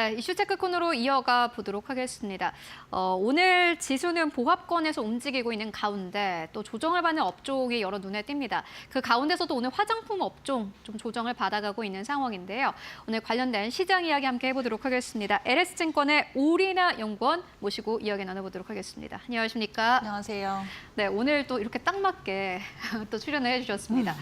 네, 이슈 체크 코너로 이어가 보도록 하겠습니다. 오늘 지수는 보합권에서 움직이고 있는 가운데 또 조정을 받는 업종이 여러 눈에 띕니다. 그 가운데서도 오늘 화장품 업종 좀 조정을 받아가고 있는 상황인데요. 오늘 관련된 시장 이야기 함께 해보도록 하겠습니다. LS증권의 오리나 연구원 모시고 이야기 나눠보도록 하겠습니다. 안녕하십니까? 안녕하세요. 네, 오늘 또 이렇게 딱 맞게 또 출연을 해주셨습니다.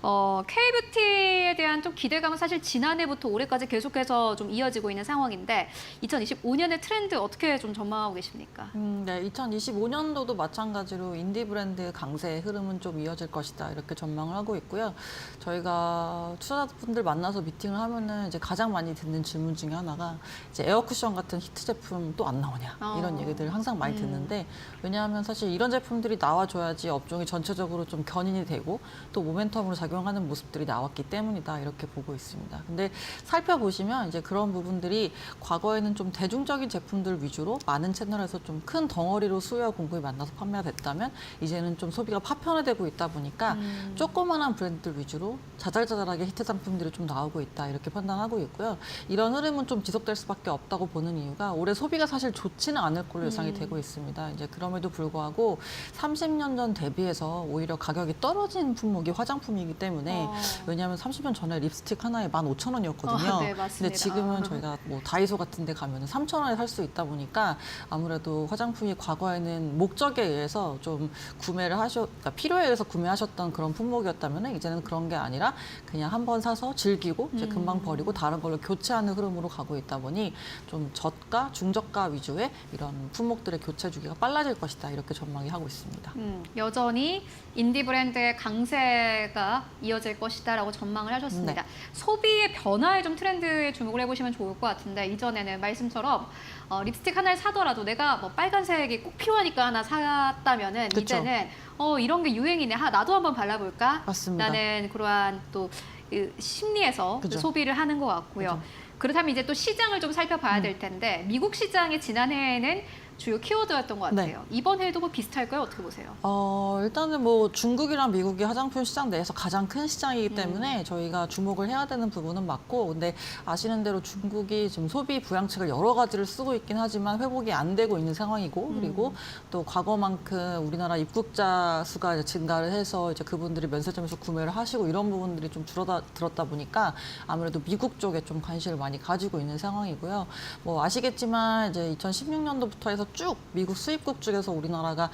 K뷰티에 대한 좀 기대감은 사실 지난해부터 올해까지 계속해서 좀 이어지고 있는 상황인데 2025년의 트렌드 어떻게 좀 전망하고 계십니까? 네, 2025년도도 마찬가지로 인디 브랜드 강세의 흐름은 좀 이어질 것이다 이렇게 전망을 하고 있고요. 저희가 투자자분들 만나서 미팅을 하면은 이제 가장 많이 듣는 질문 중에 하나가 이제 에어 쿠션 같은 히트 제품 또 안 나오냐 이런 얘기들 항상 많이 듣는데 왜냐하면 사실 이런 제품들이 나와줘야지 업종이 전체적으로 좀 견인이 되고 또 모멘텀으로 작용하는 모습들이 나왔기 때문이다 이렇게 보고 있습니다. 근데 살펴보시면 이제 그런 부분들이 과거에는 좀 대중적인 제품들 위주로 많은 채널에서 좀 큰 덩어리로 수요와 공급이 만나서 판매가 됐다면 이제는 좀 소비가 파편화되고 있다 보니까 조그만한 브랜드들 위주로 자잘자잘하게 히트 상품들이 좀 나오고 있다 이렇게 판단하고 있고요. 이런 흐름은 좀 지속될 수밖에 없다고 보는 이유가 올해 소비가 사실 좋지는 않을 걸로 예상이 되고 있습니다. 이제 그럼에도 불구하고 30년 전 대비해서 오히려 가격이 떨어진 품목이 화장품이기 때문에 왜냐하면 30년 전에 립스틱 하나에 15,000원이었거든요. 네, 맞습니다. 근데 지금은 저희가 뭐 다이소 같은 데 가면 3,000원에 살 수 있다 보니까 아무래도 화장품이 과거에는 목적에 의해서 좀 그러니까 필요에 의해서 구매하셨던 그런 품목이었다면 이제는 그런 게 아니라 그냥 한 번 사서 즐기고 이제 금방 버리고 다른 걸로 교체하는 흐름으로 가고 있다 보니 좀 저가, 중저가 위주의 이런 품목들의 교체 주기가 빨라질 것이다 이렇게 전망이 하고 있습니다. 여전히 인디 브랜드의 강세가 이어질 것이다라고 전망을 하셨습니다. 네. 소비의 변화에 좀 트렌드에 주목을 해보시면 좋을 것 같은데 이전에는 말씀처럼 립스틱 하나를 사더라도 내가 뭐 빨간색이 꼭 필요하니까 하나 샀다면은 그쵸. 이제는 이런 게 유행이네. 나도 한번 발라볼까? 맞습니다. 라는 그러한 또 그 심리에서 그죠. 소비를 하는 것 같고요. 그죠. 그렇다면 이제 또 시장을 좀 살펴봐야 될 텐데 미국 시장의 지난해에는 주요 키워드였던 것 같아요. 네. 이번 해도 뭐 비슷할까요? 어떻게 보세요? 일단은 뭐 중국이랑 미국이 화장품 시장 내에서 가장 큰 시장이기 때문에 저희가 주목을 해야 되는 부분은 맞고 근데 아시는 대로 중국이 지금 소비 부양책을 여러 가지를 쓰고 있긴 하지만 회복이 안 되고 있는 상황이고 그리고 또 과거만큼 우리나라 입국자 수가 이제 증가를 해서 이제 그분들이 면세점에서 구매를 하시고 이런 부분들이 좀 줄어들었다 보니까 아무래도 미국 쪽에 좀 관심을 많이 가지고 있는 상황이고요. 뭐 아시겠지만 이제 2016년도부터 해서 쭉 미국 수입국 중에서 우리나라가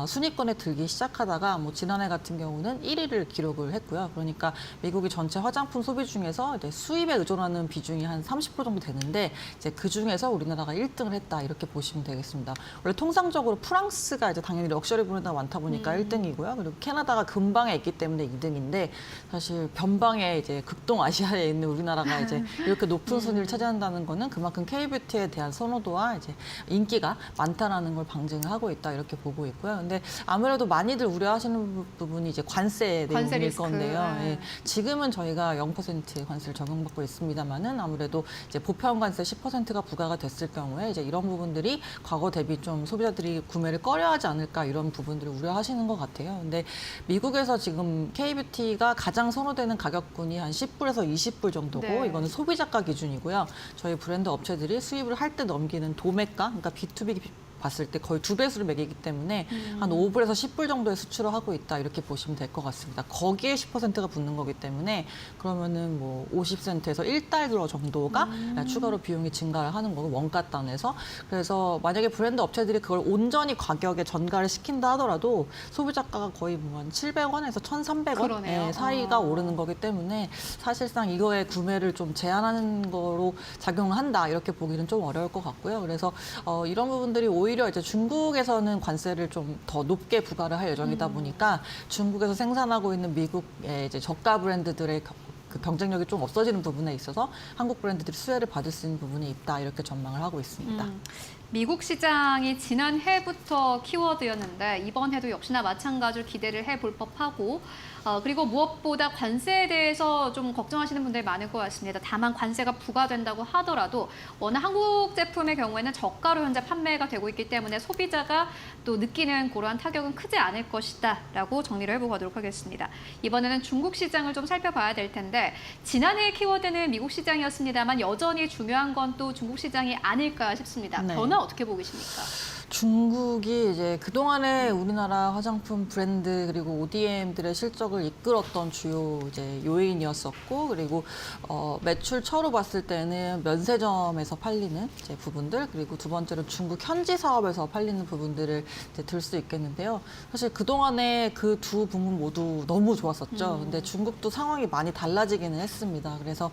순위권에 들기 시작하다가 뭐 지난해 같은 경우는 1위를 기록을 했고요. 그러니까 미국이 전체 화장품 소비 중에서 이제 수입에 의존하는 비중이 한 30% 정도 되는데 이제 그 중에서 우리나라가 1등을 했다 이렇게 보시면 되겠습니다. 원래 통상적으로 프랑스가 이제 당연히 럭셔리 브랜드가 많다 보니까 1등이고요. 그리고 캐나다가 근방에 있기 때문에 2등인데 사실 변방에 이제 극동 아시아에 있는 우리나라가 이제 이렇게 높은 순위를 차지한다는 거는 그만큼 K뷰티에 대한 선호도와 이제 인기가 많다라는 걸 방증을 하고 있다 이렇게 보고 있고요. 근데 아무래도 많이들 우려하시는 부분이 이제 관세 내용일 리스크. 건데요. 예. 지금은 저희가 0% 관세를 적용받고 있습니다만은 아무래도 이제 보편 관세 10%가 부과가 됐을 경우에 이제 이런 부분들이 과거 대비 좀 소비자들이 구매를 꺼려하지 않을까 이런 부분들을 우려하시는 것 같아요. 근데 미국에서 지금 K뷰티가 가장 선호되는 가격군이 한 10불에서 20불 정도고 네. 이거는 소비자가 기준이고요. 저희 브랜드 업체들이 수입을 할 때 넘기는 도매가, 그러니까 B2B 봤을 때 거의 2배수를 매기기 때문에 한 5불에서 10불 정도의 수출을 하고 있다 이렇게 보시면 될 것 같습니다. 거기에 10%가 붙는 거기 때문에 그러면은 뭐 50센트에서 1달러 정도가 추가로 비용이 증가를 하는 거고 원가단에서 그래서 만약에 브랜드 업체들이 그걸 온전히 가격에 전가를 시킨다 하더라도 소비자가가 거의 뭐 한 700원에서 1,300원 그러네요. 사이가 오르는 거기 때문에 사실상 이거의 구매를 좀 제한하는 거로 작용을 한다 이렇게 보기는 좀 어려울 것 같고요. 그래서 이런 부분들이 오히려 이제 중국에서는 관세를 좀 더 높게 부과를 할 예정이다 보니까 중국에서 생산하고 있는 미국의 이제 저가 브랜드들의 그 경쟁력이 좀 없어지는 부분에 있어서 한국 브랜드들이 수혜를 받을 수 있는 부분이 있다 이렇게 전망을 하고 있습니다. 미국 시장이 지난 해부터 키워드였는데 이번 해도 역시나 마찬가지로 기대를 해볼 법하고 그리고 무엇보다 관세에 대해서 좀 걱정하시는 분들이 많을 것 같습니다. 다만 관세가 부과된다고 하더라도 워낙 한국 제품의 경우에는 저가로 현재 판매가 되고 있기 때문에 소비자가 또 느끼는 그러한 타격은 크지 않을 것이다 라고 정리를 해보고 가도록 하겠습니다. 이번에는 중국 시장을 좀 살펴봐야 될 텐데 지난해의 키워드는 미국 시장이었습니다만 여전히 중요한 건 또 중국 시장이 아닐까 싶습니다. 네. 변화 어떻게 보고 계십니까? 중국이 이제 그동안에 우리나라 화장품 브랜드 그리고 ODM들의 실적을 이끌었던 주요 이제 요인이었었고, 그리고 매출처로 봤을 때는 면세점에서 팔리는 이제 부분들, 그리고 두 번째로 중국 현지 사업에서 팔리는 부분들을 이제 들 수 있겠는데요. 사실 그동안에 그 두 부문 모두 너무 좋았었죠. 근데 중국도 상황이 많이 달라지기는 했습니다. 그래서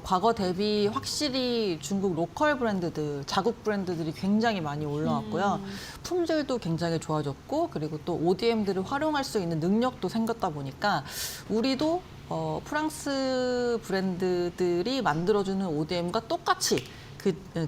과거 대비 확실히 중국 로컬 브랜드들, 자국 브랜드들이 굉장히 많이 올라왔고 품질도 굉장히 좋아졌고, 그리고 또 ODM들을 활용할 수 있는 능력도 생겼다 보니까 우리도 프랑스 브랜드들이 만들어주는 ODM과 똑같이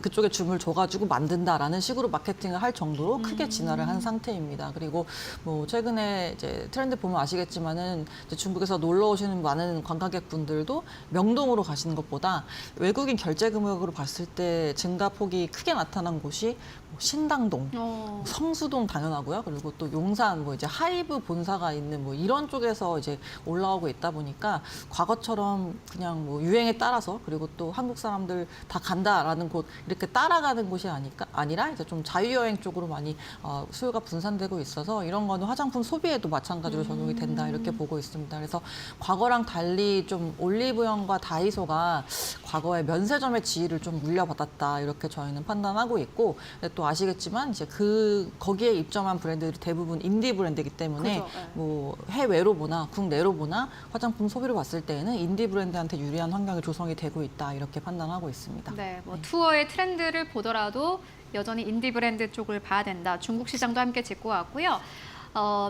그쪽에 줌을 줘가지고 만든다라는 식으로 마케팅을 할 정도로 크게 진화를 한 상태입니다. 그리고 뭐 최근에 이제 트렌드 보면 아시겠지만은 이제 중국에서 놀러 오시는 많은 관광객분들도 명동으로 가시는 것보다 외국인 결제 금액으로 봤을 때 증가폭이 크게 나타난 곳이 뭐 신당동, 성수동 당연하고요. 그리고 또 용산 뭐 이제 하이브 본사가 있는 뭐 이런 쪽에서 이제 올라오고 있다 보니까 과거처럼 그냥 뭐 유행에 따라서, 그리고 또 한국 사람들 다 간다라는 곳 이렇게 따라가는 곳이 아니라 이제 좀 자유여행 쪽으로 많이 수요가 분산되고 있어서 이런 거는 화장품 소비에도 마찬가지로 적용이 된다 이렇게 보고 있습니다. 그래서 과거랑 달리 좀 올리브영과 다이소가 과거에 면세점의 지위를 좀 물려받았다 이렇게 저희는 판단하고 있고, 또 아시겠지만 이제 거기에 입점한 브랜드들이 대부분 인디 브랜드이기 때문에 그죠, 네. 뭐 해외로 보나 국내로 보나 화장품 소비를 봤을 때에는 인디 브랜드한테 유리한 환경이 조성이 되고 있다 이렇게 판단하고 있습니다. 네, 뭐 투어의 트렌드를 보더라도 여전히 인디 브랜드 쪽을 봐야 된다. 중국 시장도 함께 짚고 왔고요.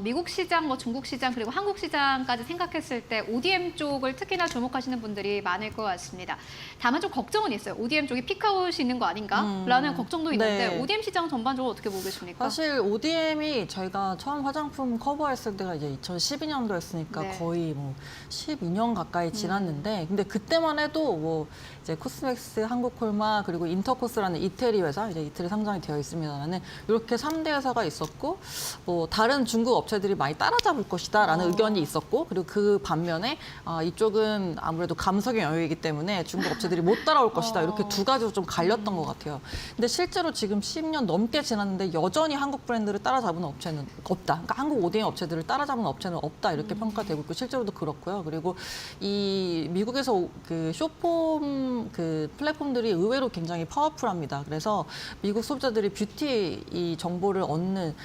미국 시장, 뭐 중국 시장, 그리고 한국 시장까지 생각했을 때 ODM 쪽을 특히나 주목하시는 분들이 많을 것 같습니다. 다만 좀 걱정은 있어요. ODM 쪽이 피크아웃이 있는 거 아닌가라는 걱정도 있는데 네. ODM 시장 전반적으로 어떻게 보고 계십니까? 사실 ODM이 저희가 처음 화장품 커버했을 때가 이제 2012년도였으니까 네. 거의 뭐 12년 가까이 지났는데, 근데 그때만 해도 뭐 이제 코스맥스, 한국콜마, 그리고 인터코스라는 이태리 회사, 이제 이태리 상장이 되어 있습니다만은 이렇게 3대 회사가 있었고, 뭐 다른 중국 업체들이 많이 따라잡을 것이다라는 의견이 있었고, 그리고 그 반면에 이쪽은 아무래도 감성의 영역이기 때문에 중국 업체들이 못 따라올 것이다, 이렇게 두 가지로 좀 갈렸던 것 같아요. 근데 실제로 지금 10년 넘게 지났는데 여전히 한국 브랜드를 따라잡은 업체는 없다. 그러니까 한국 ODM 업체들을 따라잡은 업체는 없다 이렇게 평가되고 있고, 실제로도 그렇고요. 그리고 이 미국에서 그 쇼폼 그 플랫폼들이 의외로 굉장히 파워풀합니다. 그래서 미국 소비자들이 뷰티 이 정보를 얻는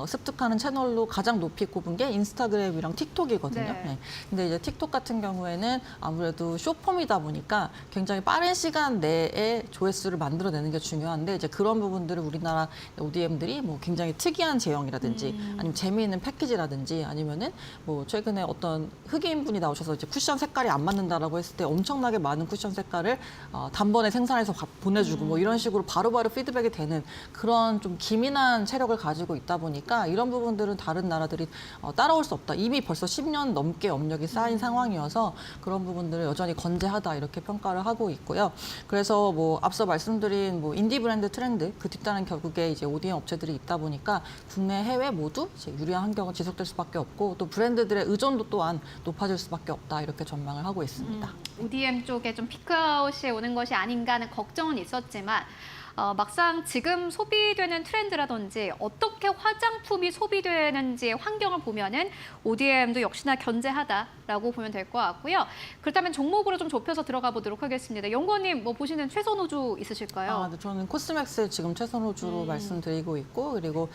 습득하는 채널로 가장 높이 꼽은 게 인스타그램이랑 틱톡이거든요. 네. 네. 근데 이제 틱톡 같은 경우에는 아무래도 쇼폼이다 보니까 굉장히 빠른 시간 내에 조회수를 만들어내는 게 중요한데, 이제 그런 부분들을 우리나라 ODM들이 뭐 굉장히 특이한 제형이라든지 아니면 재미있는 패키지라든지 아니면은 뭐 최근에 어떤 흑인 분이 나오셔서 이제 쿠션 색깔이 안 맞는다라고 했을 때 엄청나게 많은 쿠션 색깔을 단번에 생산해서 보내주고 뭐 이런 식으로 바로바로 피드백이 되는 그런 좀 기민한 체력을 가지고 있다 보니까 이런 부분들은 다른 나라들이 따라올 수 없다. 이미 벌써 10년 넘게 업력이 쌓인 상황이어서 그런 부분들을 여전히 건재하다 이렇게 평가를 하고 있고요. 그래서 뭐 앞서 말씀드린 뭐 인디 브랜드 트렌드 그 뒷단은 결국에 이제 ODM 업체들이 있다 보니까 국내 해외 모두 이제 유리한 환경은 지속될 수밖에 없고, 또 브랜드들의 의존도 또한 높아질 수밖에 없다 이렇게 전망을 하고 있습니다. ODM 쪽에 좀 피크아웃이 오는 것이 아닌가 하는 걱정은 있었지만 막상 지금 소비되는 트렌드라든지 어떻게 화장품이 소비되는지의 환경을 보면은 ODM도 역시나 견제하다라고 보면 될 것 같고요. 그렇다면 종목으로 좀 좁혀서 들어가 보도록 하겠습니다. 연구원님 뭐 보시는 최선 호주 있으실까요? 네, 저는 코스맥스 지금 최선 호주로 말씀드리고 있고, 그리고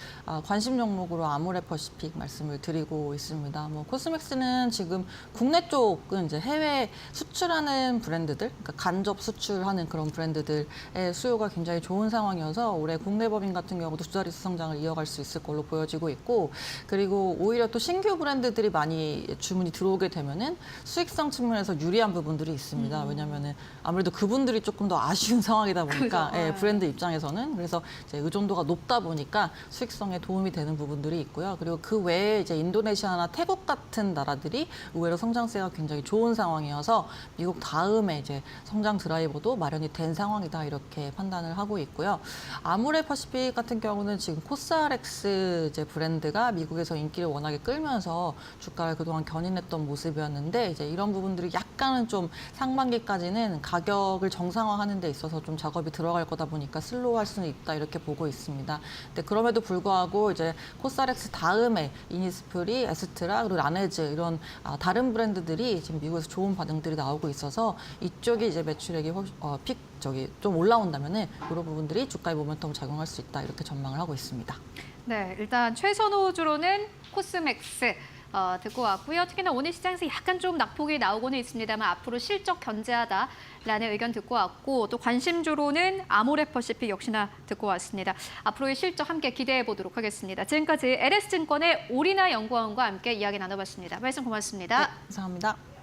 관심 종목으로 아모레퍼시픽 말씀을 드리고 있습니다. 뭐 코스맥스는 지금 국내 쪽은 이제 해외 수출하는 브랜드들, 그러니까 간접 수출하는 그런 브랜드들의 수요가 굉장히 좋은 상황이어서 올해 국내 법인 같은 경우도 두 자릿수 성장을 이어갈 수 있을 걸로 보여지고 있고, 그리고 오히려 또 신규 브랜드들이 많이 주문이 들어오게 되면 되면은 수익성 측면에서 유리한 부분들이 있습니다. 왜냐면은 아무래도 그분들이 조금 더 아쉬운 상황이다 보니까 그죠. 예, 브랜드 입장에서는 그래서 이제 의존도가 높다 보니까 수익성에 도움이 되는 부분들이 있고요. 그리고 그 외에 이제 인도네시아나 태국 같은 나라들이 의외로 성장세가 굉장히 좋은 상황이어서 미국 다음에 이제 성장 드라이버도 마련이 된 상황이다 이렇게 판단을 하고 있고요. 아모레퍼시픽 같은 경우는 지금 코스알엑스 이제 브랜드가 미국에서 인기를 워낙에 끌면서 주가를 그동안 견인했던 모습이었는데 이제 이런 부분들이 약간은 좀 상반기까지는 가격을 정상화하는 데 있어서 좀 작업이 들어갈 거다 보니까 슬로우할 수는 있다 이렇게 보고 있습니다. 근데 그럼에도 불구하고 이제 코스알엑스 다음에 이니스프리, 에스트라 그리고 라네즈 이런 다른 브랜드들이 지금 미국에서 좋은 반응들이 나오고 있어서 이쪽이 이제 매출액이 좀 올라온다면은 이런 부분들이 주가에 모멘텀을 작용할 수 있다 이렇게 전망을 하고 있습니다. 네, 일단 최선호주로는 코스맥스 듣고 왔고요. 특히나 오늘 시장에서 약간 좀 낙폭이 나오고는 있습니다만 앞으로 실적 견제하다라는 의견 듣고 왔고 또 관심주로는 아모레퍼시픽 역시나 듣고 왔습니다. 앞으로의 실적 함께 기대해 보도록 하겠습니다. 지금까지 LS증권의 오리나 연구원과 함께 이야기 나눠봤습니다. 말씀 고맙습니다. 네, 감사합니다.